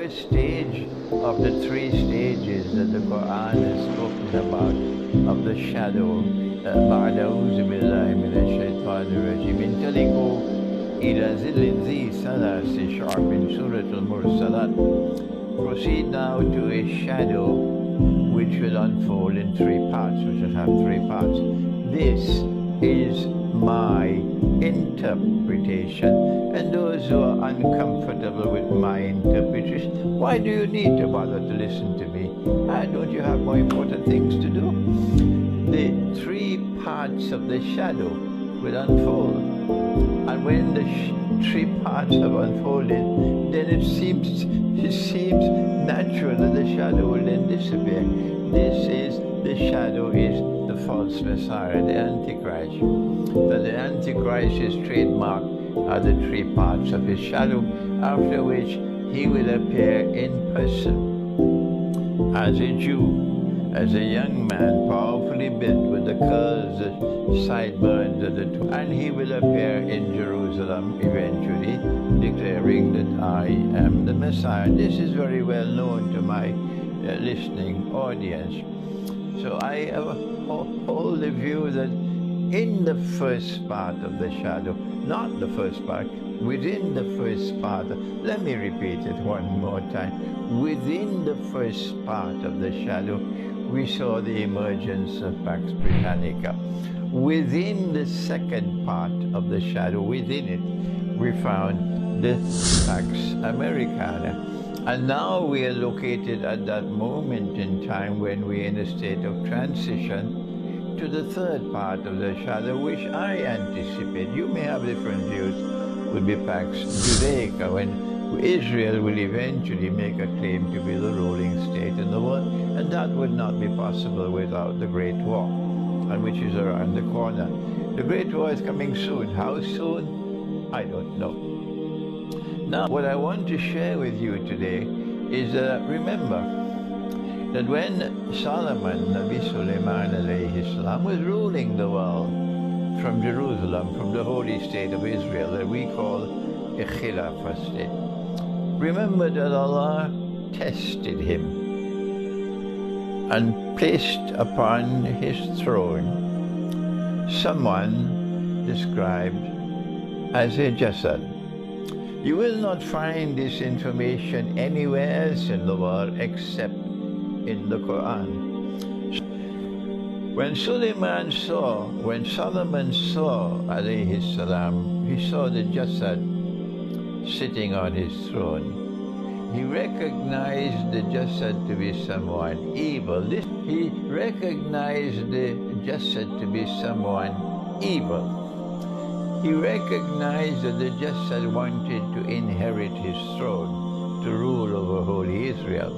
first stage of the three stages that the Quran has spoken about of the shadow. بعد أعوذ بالله من الشيطان الرجيم انطلقوا إلى ظل ذي ثلاث شعب سورة المرسلات. Proceed now to a shadow which will unfold in three parts, which will have three parts. This is my interpretation, and those who are uncomfortable with my interpretation, why do you need to bother to listen to me? Don't you have more important things to do? The three parts of the shadow will unfold, and when the three parts have unfolded, then it seems natural that the shadow will then disappear. The shadow is the false Messiah, the Antichrist. That the Antichrist is trademarked are the three parts of his shadow, after which he will appear in person as a Jew, as a young man, powerfully built with the curls, the sideburns of the two, and he will appear in Jerusalem eventually, declaring that I am the Messiah. This is very well known to my listening audience. So I hold the view that in the first part of the shadow, not the first part, within the first part, let me repeat it one more time. Within the first part of the shadow, we saw the emergence of Pax Britannica. Within the second part of the shadow, within it, we found the Pax Americana. And now we are located at that moment in time when we're in a state of transition to the third part of the shadow, which I anticipate, you may have different views, will be Pax Judaica, when Israel will eventually make a claim to be the ruling state in the world, and that would not be possible without the Great War, and which is around the corner. The Great War is coming soon. How soon? I don't know. Now, what I want to share with you today is, remember that when Solomon, Nabi Sulaiman alayhi salam, was ruling the world from Jerusalem, from the holy state of Israel that we call a Khilafah state, remember that Allah tested him and placed upon his throne someone described as a jasad. You will not find this information anywhere else in the world except in the Quran. When Solomon saw, alayhi salam, he saw the jasad sitting on his throne. He recognized the jasad to be someone evil. He recognized the jasad to be someone evil. He recognized that the jasad wanted to inherit his throne, to rule over holy Israel.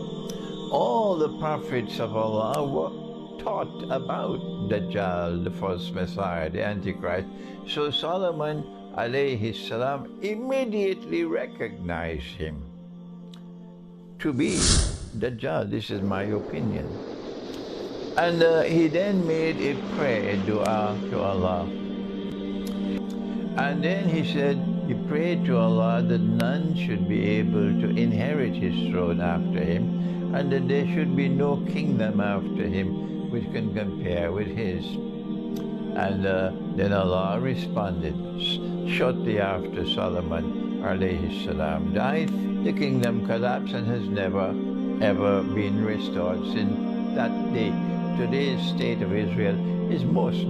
All the prophets of Allah were taught about Dajjal, the false Messiah, the Antichrist. So Solomon alayhi salam immediately recognized him to be Dajjal. This is my opinion. And he then made a prayer, a dua to Allah. And then he said, he prayed to Allah that none should be able to inherit his throne after him, and that there should be no kingdom after him which can compare with his. And then Allah responded. Shortly after Solomon alayhi salam died, the kingdom collapsed and has never ever been restored since that day. Today's state of Israel is most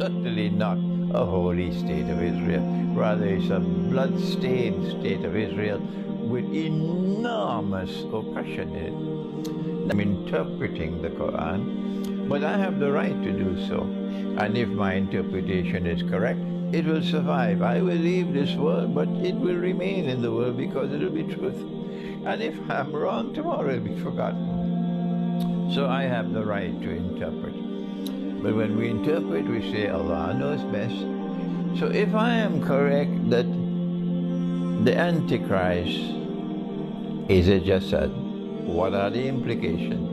certainly not a holy state of Israel. Rather, it's a blood-stained state of Israel with enormous oppression in it. I'm interpreting the Quran, but I have the right to do so. And if my interpretation is correct, it will survive. I will leave this world, but it will remain in the world because it will be truth. And if I'm wrong, tomorrow it will be forgotten. So I have the right to interpret. But when we interpret, we say Allah knows best. So if I am correct that the Antichrist is a jasad, what are the implications?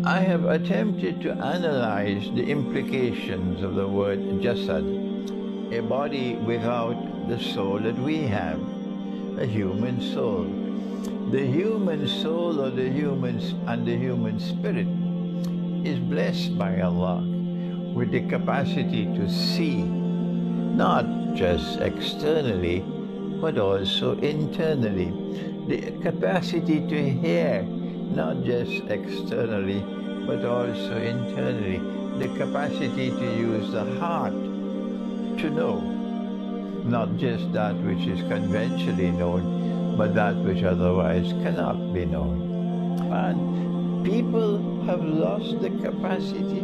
I have attempted to analyze the implications of the word jasad, a body without the soul that we have, a human soul. The human soul or the human spirit is blessed by Allah with the capacity to see, not just externally, but also internally. The capacity to hear, not just externally, but also internally. The capacity to use the heart to know, not just that which is conventionally known, but that which otherwise cannot be known. And people have lost the capacity